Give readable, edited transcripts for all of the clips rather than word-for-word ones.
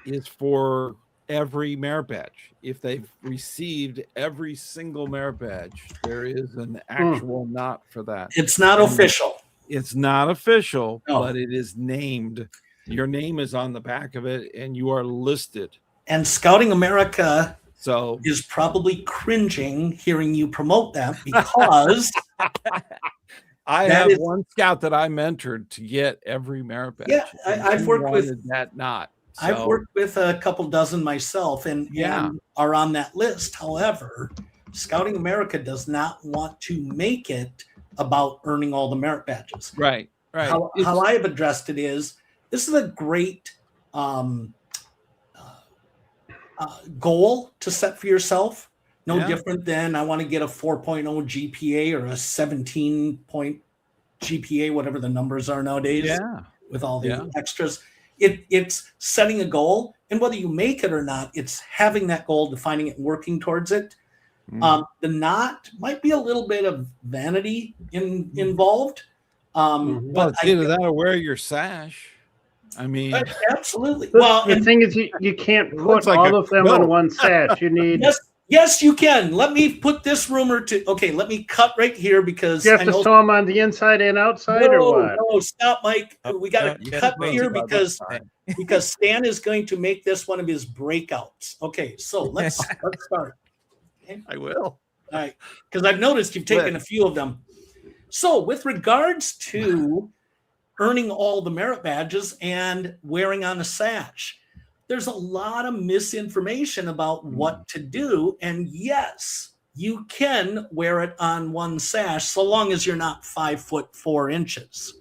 is for every merit badge. If they've received every single merit badge, there is an actual knot for that. It's not official. It's not official, No. but it is named. Your name is on the back of it, and you are listed. And Scouting America is probably cringing hearing you promote that, because I have one scout that I mentored to get every merit badge. Yeah, I've worked with that knot. So, I've worked with a couple dozen myself, and are on that list. However, Scouting America does not want to make it about earning all the merit badges. Right. How I have addressed it is, this is a great goal to set for yourself. No different than I want to get a 4.0 GPA or a 17-point GPA, whatever the numbers are nowadays. Yeah. With all the extras. It's setting a goal, and whether you make it or not, it's having that goal, defining it, and working towards it. The knot might be a little bit of vanity involved. But it's either that or wear your sash. I mean, absolutely. Well, the thing is, you can't put all of them on one sash. You need Yes, you can. Let me put this rumor to. Okay, let me cut right here, because you have to sew them on the inside and outside, or what? No, stop, Mike. We got to cut here because Stan is going to make this one of his breakouts. Okay, so let's start. Okay? I will. All right, because I've noticed you've taken a few of them. So, with regards to earning all the merit badges and wearing on a sash, there's a lot of misinformation about what to do. And yes, you can wear it on one sash so long as you're not 5'4".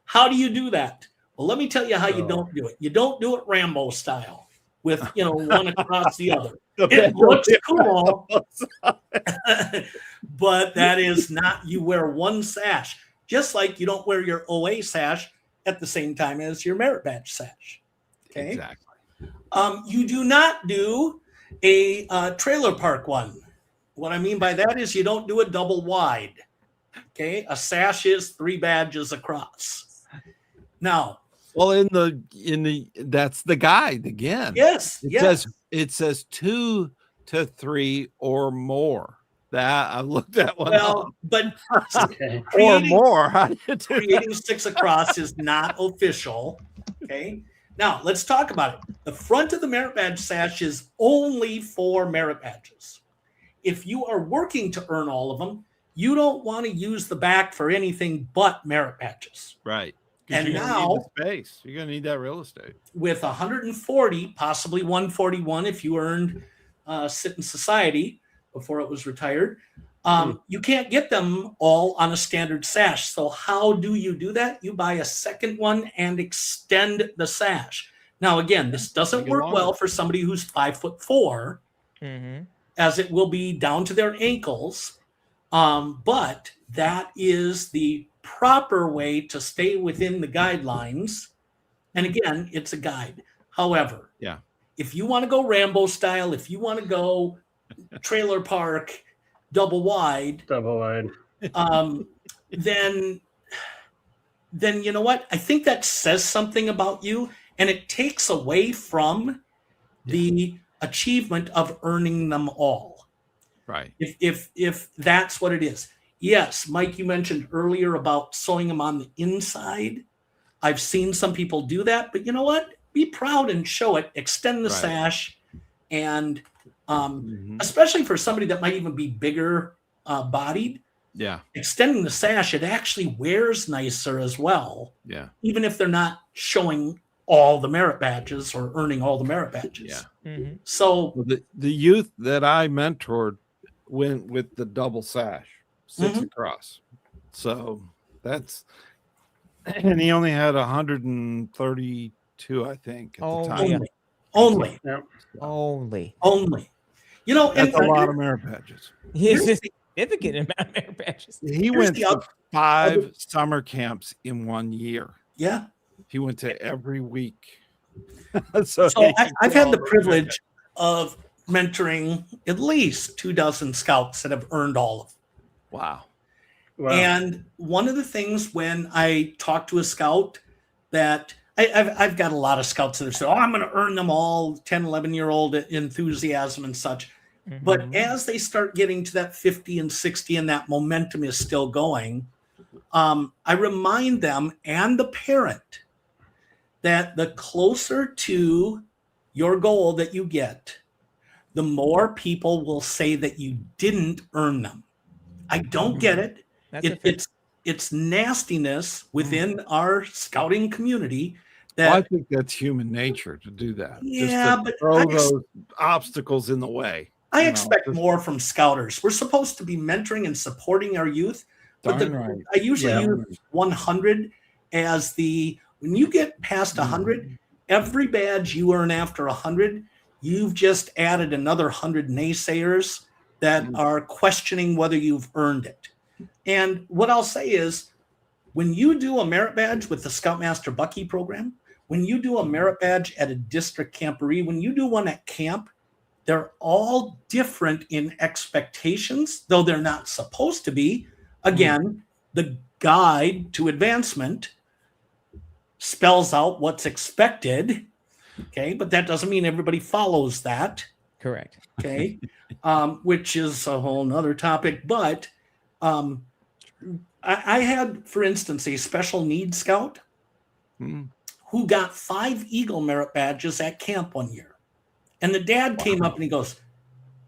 How do you do that? Well, let me tell you how you don't do it. You don't do it Rambo style with, one across the other. It looks cool, but that is not, you wear one sash, just like you don't wear your OA sash at the same time as your merit badge sash. Okay. Exactly. You do not do a trailer park one. What I mean by that is you don't do a double wide. Okay, a sash is 3 badges across. Now, well, in the that's the guide again. Yes, it says 2 to 3 or more. That I looked at one. Well, but or more. How do you do creating 6 across is not official. Okay. Now, let's talk about it. The front of the merit badge sash is only for merit badges. If you are working to earn all of them, you don't want to use the back for anything but merit badges. Right. And you're now, gonna need the space. You're going to need that real estate. With 140, possibly 141 if you earned Sit in Society before it was retired, you can't get them all on a standard sash. So how do you do that? You buy a second one and extend the sash. Now, again, this doesn't work well for somebody who's 5'4", as it will be down to their ankles. But that is the proper way to stay within the guidelines. And again, it's a guide. However, if you want to go Rambo style, if you want to go trailer park, double wide, then you know what? I think that says something about you, and it takes away from the achievement of earning them all. Right. If that's what it is. Yes, Mike, you mentioned earlier about sewing them on the inside. I've seen some people do that, but you know what? Be proud and show it. Extend the sash, and especially for somebody that might even be bigger bodied. Yeah. Extending the sash, it actually wears nicer as well. Yeah. Even if they're not showing all the merit badges or earning all the merit badges. Yeah. So the youth that I mentored went with the double sash, 6 across. So that's, and he only had 132, I think, at the time. Only. You know, that's a lot of merit badges. He's just significant amount of merit badges. He went to 5 summer camps in 1 year. Yeah. He went to every week. so I've had the privilege of mentoring at least 24 scouts that have earned all of them. Wow. And one of the things when I talk to a scout that I've got a lot of scouts that say, oh, I'm going to earn them all, 10, 11-year-old enthusiasm and such. Mm-hmm. But as they start getting to that 50 and 60 and that momentum is still going, I remind them and the parent that the closer to your goal that you get, the more people will say that you didn't earn them. I don't get it. It's nastiness within our scouting community. I think that's human nature to do that. Yeah, just to throw those obstacles in the way. I expect more from scouters. We're supposed to be mentoring and supporting our youth. But I usually use 100 as when you get past 100, every badge you earn after 100, you've just added another 100 naysayers that are questioning whether you've earned it. And what I'll say is, when you do a merit badge with the Scoutmaster Bucky program, when you do a merit badge at a district camporee, when you do one at camp, they're all different in expectations, though they're not supposed to be. Again, the guide to advancement spells out what's expected. Okay, but that doesn't mean everybody follows that. Correct. Okay, which is a whole nother topic. But I had, for instance, a special needs scout who got 5 Eagle merit badges at camp one year. And the dad came up and he goes,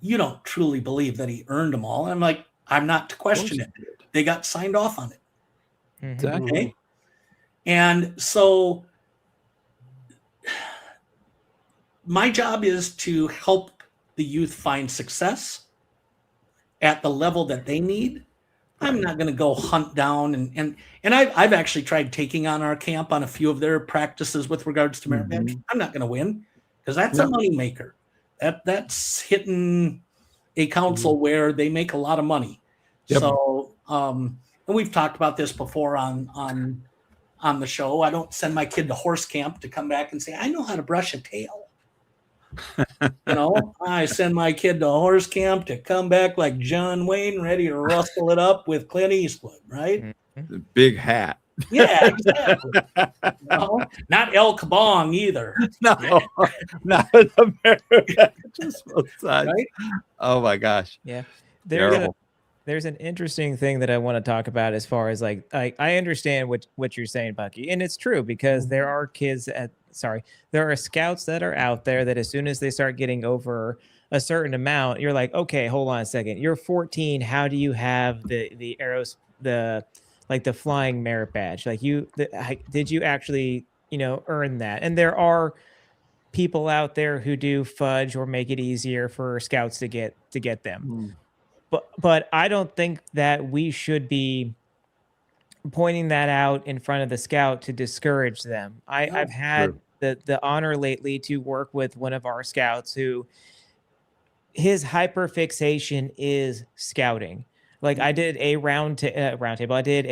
you don't truly believe that he earned them all. And I'm like, I'm not to question it. They got signed off on it. Exactly. Okay. And so my job is to help the youth find success at the level that they need. I'm not going to go hunt down and I've actually tried taking on our camp on a few of their practices with regards to merit badge. I'm not going to win because that's a money maker. That's hitting a council where they make a lot of money. Yep. So, and we've talked about this before on the show. I don't send my kid to horse camp to come back and say, I know how to brush a tail. I send my kid to horse camp to come back like John Wayne, ready to rustle it up with Clint Eastwood, right? The big hat. Yeah, exactly. Not El Kabong either. No, not America. Just both sides. Right? Oh my gosh. Yeah. There's an interesting thing that I want to talk about as far as like I understand what you're saying, Bucky, and it's true because there are there are scouts that are out there that as soon as they start getting over a certain amount, you're like, okay, hold on a second. You're 14. How do you have the arrows, the flying merit badge? Like did you actually, earn that? And there are people out there who do fudge or make it easier for scouts to get them. But I don't think that we should be pointing that out in front of the scout to discourage them. I've had the honor lately to work with one of our scouts who his hyperfixation is scouting. Like I did a roundtable. I did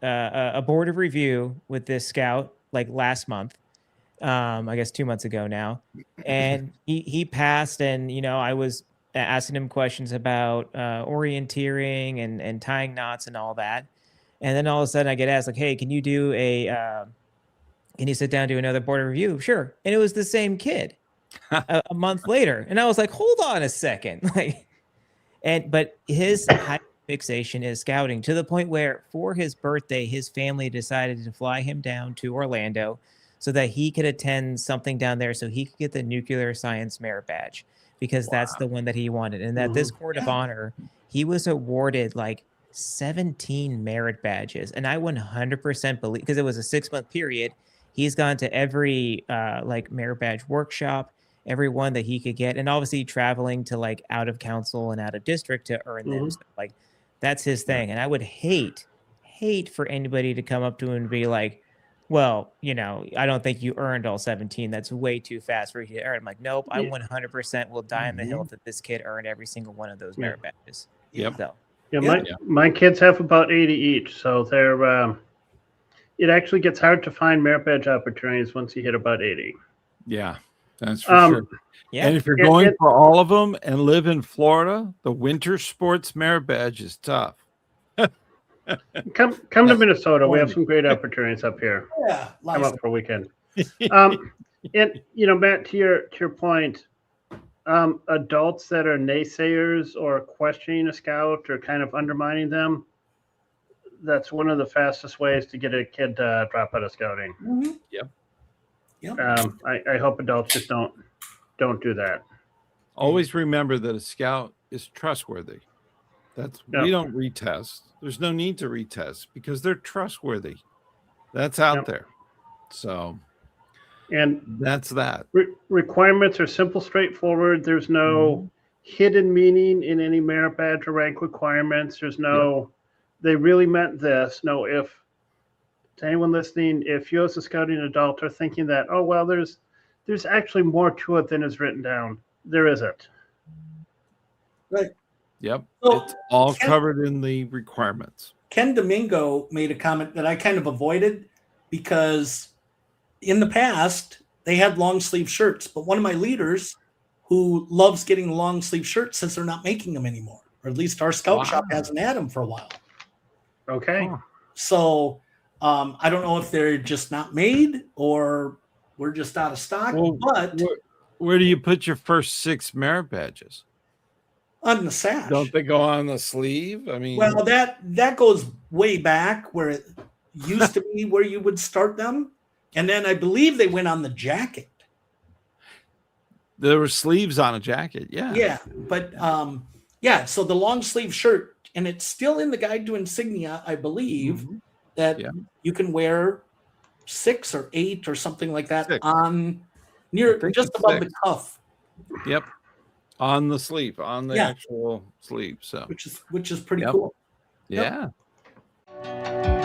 a board of review with this scout like last month. I guess 2 months ago now, and he passed. And I was asking him questions about orienteering and tying knots and all that. And then all of a sudden I get asked like, hey, can you do can you sit down and do another board review? Sure. And it was the same kid a month later. And I was like, hold on a second. But his high fixation is scouting to the point where for his birthday, his family decided to fly him down to Orlando so that he could attend something down there so he could get the nuclear science merit badge. Because that's the one that he wanted. And that this court of honor, he was awarded like 17 merit badges. And I 100% believe, because it was a 6-month period, he's gone to every merit badge workshop, every one that he could get. And obviously traveling to like out of council and out of district to earn them. So, like that's his thing. And I would hate for anybody to come up to him and be like, well, I don't think you earned all 17. That's way too fast for you to earn. I'm like, nope, I 100% will die on the hill that this kid earned every single one of those merit badges. Yep. So, my kids have about 80 each. So they're, it actually gets hard to find merit badge opportunities once you hit about 80. Yeah, that's for sure. Yeah. And if you're going for all of them and live in Florida, the winter sports merit badge is tough. Come to Minnesota. We have some great opportunities up here. Yeah, Come lies. up for a weekend. And Matt, to your point, adults that are naysayers or questioning a scout or kind of undermining them, that's one of the fastest ways to get a kid to drop out of scouting. Mhm. Yep. I hope adults just don't do that. Always remember that a scout is trustworthy. We don't retest. There's no need to retest because they're trustworthy. That's out there. So, and that's that. Requirements are simple, straightforward. There's no hidden meaning in any merit badge or rank requirements. There's no, they really meant this. No, if to anyone listening, if you as a scouting adult are thinking that, oh, well, there's actually more to it than is written down. There isn't. Right. Yep. So, it's all covered in the requirements. Ken Domingo made a comment that I kind of avoided because in the past they had long sleeve shirts, but one of my leaders who loves getting long sleeve shirts says they're not making them anymore, or at least our scout shop hasn't had them for a while. Okay. So I don't know if they're just not made or we're just out of stock. Well, but where do you put your first 6 merit badges? On the sash. Don't they go on the sleeve? I mean, well, that goes way back where it used to be where you would start them, and then I believe they went on the jacket. There were sleeves on a jacket. Yeah, but so the long sleeve shirt, and it's still in the guide to insignia, I believe, that you can wear 6 or 8 or something like that 6. on near just above 6. the cuff. Yep. On the sleeve, on the actual sleeve. So which is pretty cool. Yeah. Yep.